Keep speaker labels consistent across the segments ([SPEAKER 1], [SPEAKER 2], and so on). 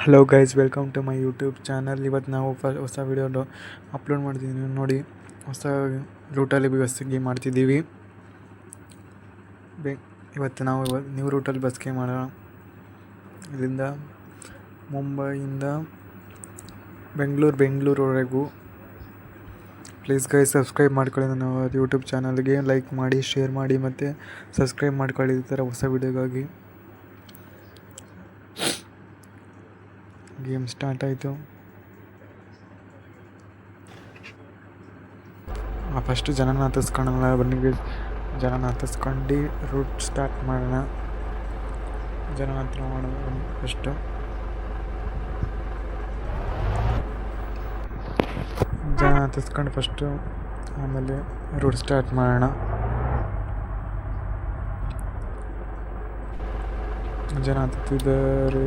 [SPEAKER 1] Hello guys, welcome to my YouTube channel. ಇವತ್ತು ನಾವು ಹೊಸ ವೀಡಿಯೋ ಅಪ್ಲೋಡ್ ಮಾಡ್ತಿದ್ದೀವಿ ನೋಡಿ. ಹೊಸ ರೂಟಲ್ಲಿ ಬಸ್ಸಿಗೆ ಮಾಡ್ತಿದ್ದೀವಿ. ಇವತ್ತು ನಾವು ನ್ಯೂ ರೂಟಲ್ಲಿ ಬಸ್ಗೆ ಮಾಡೋಣ. ಇಲ್ಲಿಂದ ಮುಂಬೈಯಿಂದ ಬೆಂಗಳೂರವರೆಗೂ. ಪ್ಲೀಸ್ ಗೈಸ್, ಸಬ್ಸ್ಕ್ರೈಬ್ ಮಾಡ್ಕೊಳ್ಳಿ ನನ್ನ ಯೂಟ್ಯೂಬ್ ಚಾನಲ್ಗೆ. ಲೈಕ್ ಮಾಡಿ, ಶೇರ್ ಮಾಡಿ ಮತ್ತು ಸಬ್ಸ್ಕ್ರೈಬ್ ಮಾಡ್ಕೊಳ್ಳಿ ಈ ಥರ ಹೊಸ ವೀಡಿಯೋಗಾಗಿ. ಗೇಮ್ ಸ್ಟಾರ್ಟ್ ಆಯಿತು. ಫಸ್ಟು ಜನನ ಹತ್ತಿಸ್ಕೊಳ್ಳೋಣ. ಬನ್ನಿ ಜನನ ಹತ್ತಿಸ್ಕೊಂಡು ರೂಟ್ ಸ್ಟಾರ್ಟ್ ಮಾಡೋಣ. ಜನನ ಹತ್ರ ಮಾಡೋಣ ಫಸ್ಟು. ಜನ ಹತ್ತಿಸ್ಕೊಂಡು ಫಸ್ಟು, ಆಮೇಲೆ ರೂಟ್ ಸ್ಟಾರ್ಟ್ ಮಾಡೋಣ. ಜನ ಹತ್ತಿದ್ದಾರೆ.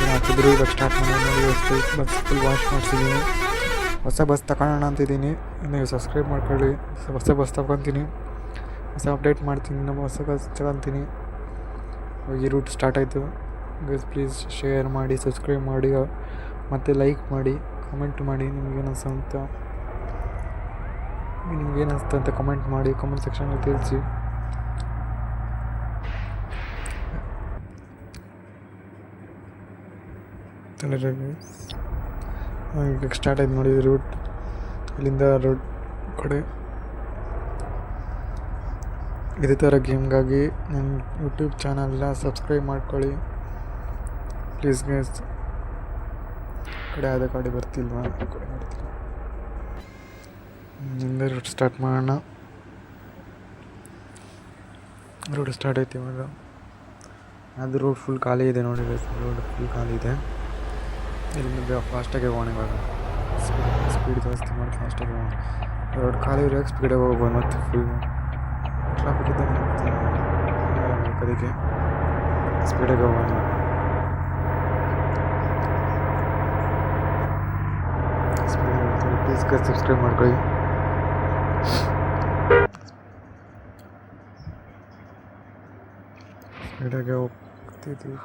[SPEAKER 1] ಹಾಕಿದ್ರು. ಇವಾಗ ಸ್ಟಾರ್ಟ್ ಮಾಡಿ ಬಸ್ ಫುಲ್ ವಾಶ್ ಮಾಡಿಸಿದ್ದೀನಿ. ಹೊಸ ಬಸ್ ತಗೊಳ್ಳೋಣ ಅಂತಿದ್ದೀನಿ. ನೀವು ಸಬ್ಸ್ಕ್ರೈಬ್ ಮಾಡ್ಕೊಳ್ಳಿ. ಹೊಸ ಬಸ್ ತಗೊತೀನಿ, ಹೊಸ ಅಪ್ಡೇಟ್ ಮಾಡ್ತೀನಿ, ನಮ್ಮ ಹೊಸ ಬಸ್ ತಗೊತೀನಿ. ಈ ರೂಟ್ ಸ್ಟಾರ್ಟ್ ಆಯಿತು. ಗೈಸ್ ಪ್ಲೀಸ್ ಶೇರ್ ಮಾಡಿ, ಸಬ್ಸ್ಕ್ರೈಬ್ ಮಾಡಿ ಮತ್ತು ಲೈಕ್ ಮಾಡಿ, ಕಮೆಂಟ್ ಮಾಡಿ. ನಿಮಗೇನು ಅನಿಸ್ತು ಅಂತ ಕಮೆಂಟ್ ಮಾಡಿ, ಕಮೆಂಟ್ ಸೆಕ್ಷನಲ್ಲಿ ತಿಳಿಸಿ. ಈಗ ಸ್ಟಾರ್ಟ್ ಆಯ್ತು ನೋಡಿ ರೂಟ್. ಇಲ್ಲಿಂದ ರೋಡ್ ಕಡೆ ಇದೇ ಥರ ಗೇಮ್ಗಾಗಿ ನನ್ನ ಯೂಟ್ಯೂಬ್ ಚಾನಲ್ನ ಸಬ್ಸ್ಕ್ರೈಬ್ ಮಾಡ್ಕೊಳ್ಳಿ ಪ್ಲೀಸ್ ಗೈಸ್. ಕಡೆ ಕಡೆ ಬರ್ತಿಲ್ವಾ? ಕಡೆ ಬರ್ತಿಲ್ಲ. ಇಲ್ಲಿಂದ ರೂಟ್ ಸ್ಟಾರ್ಟ್ ಮಾಡೋಣ. ರೂಟ್ ಸ್ಟಾರ್ಟ್ ಆಯ್ತು ಇವಾಗ. ಅದು ರೋಡ್ ಫುಲ್ ಖಾಲಿ ಇದೆ ನೋಡಿ. ರೋಡ್ ಫುಲ್ ಖಾಲಿ ಇದೆ. ಇಲ್ಲಿಂದ ಫಾಸ್ಟಾಗಿ ಹೋಗೋಣ. ಇವಾಗ ಸ್ಪೀಡ್ ಜಾಸ್ತಿ ಮಾಡಿ ಫಾಸ್ಟಾಗಿ ಹೋಗೋಣ. ರೋಡ್ ಖಾಲಿ ಇರೋ ಸ್ಪೀಡಾಗಿ ಹೋಗ್ಬೋದು. ಮತ್ತು ಫುಲ್ ಟ್ರಾಫಿಕ್ ಇದೆ, ಅದಕ್ಕೆ ಸ್ಪೀಡಾಗಿ ಹೋಗೋಣ. ಪ್ಲೀಸ್ ಸಬ್ಸ್ಕ್ರೈಬ್ ಮಾಡ್ಕೊಳ್ಳಿ. ಸ್ಪೀಡಾಗಿ ಹೋಗ್ತಿದ್ದೀವಿ.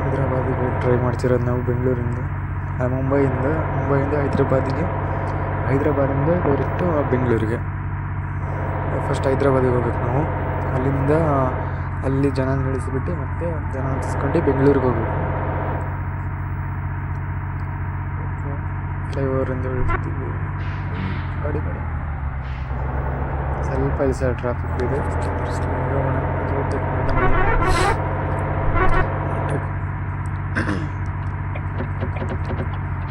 [SPEAKER 1] ಹೈದ್ರಾಬಾದಿಗೆ ಟ್ರೈ ಮಾಡ್ತಿರೋದು ನಾವು. ಮುಂಬೈಯಿಂದ ಹೈದ್ರಾಬಾದಿಂದ ಡೈರೆಕ್ಟು ಬೆಂಗಳೂರಿಗೆ. ಫಸ್ಟ್ ಹೈದ್ರಾಬಾದಿಗೆ ಹೋಗ್ಬೇಕು ನಾವು. ಅಲ್ಲಿಂದ ಅಲ್ಲಿ ಜನ ನಿಲ್ಲಿಸ್ಬಿಟ್ಟು ಮತ್ತೆ ಜನ ಹತ್ತಿಸ್ಕೊಂಡು ಬೆಂಗಳೂರಿಗೆ ಹೋಗ್ಬೇಕು. ಫ್ಲೈಓವರಿಂದ ಇಳಿತೀವಿ. ಗಾಡಿ ಸ್ವಲ್ಪ ಈ ಸೈಡ್ ಟ್ರಾಫಿಕ್ ಇದೆ.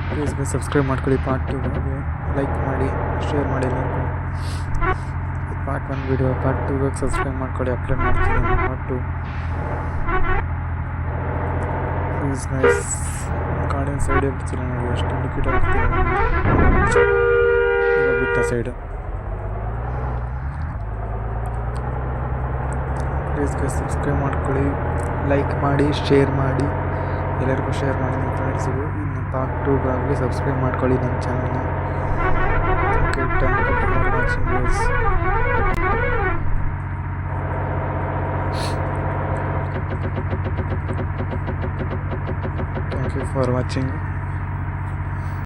[SPEAKER 1] ಪ್ಲೀಸ್ ಸಬ್ಸ್ಕ್ರೈಬ್ ಮಾಡ್ಕೊಳ್ಳಿ. ಪಾರ್ಟ್ 2 ಲೈಕ್ ಮಾಡಿ, ಶೇರ್ ಮಾಡಿ. ಪಾರ್ಟ್ 1 ವೀಡಿಯೋ, ಪಾರ್ಟ್ 2 ಸಬ್ಸ್ಕ್ರೈಬ್ ಮಾಡ್ಕೊಳ್ಳಿ. ಅಪ್ಲೋಡ್ ಮಾಡ್ತೀನಿ part 2. Please nice. Garden side ಇರ್ತಿಲ್ಲ ನೋಡಿ, ಎಷ್ಟು ಇಂಡಿಕೇಟ್ ಆಗ್ತಿಲ್ಲ. ಬಿಟ್ಟ ಸೈಡು. ಪ್ಲೀಸ್ ಸಬ್ಸ್ಕ್ರೈಬ್ ಮಾಡ್ಕೊಳ್ಳಿ, ಲೈಕ್ ಮಾಡಿ, ಶೇರ್ ಮಾಡಿ. ಎಲ್ಲರಿಗೂ ಶೇರ್ ಮಾಡಿ ನಿಮ್ಮ ಫ್ರೆಂಡ್ಸಿಗೂ. ಇನ್ನು ಪಾರ್ಟ್ 2ಗಾಗಿ ಸಬ್ಸ್ಕ್ರೈಬ್ ಮಾಡ್ಕೊಳ್ಳಿ ನನ್ನ ಚಾನಲ್ನ. Okay, thank you for watching guys. Thank you for watching.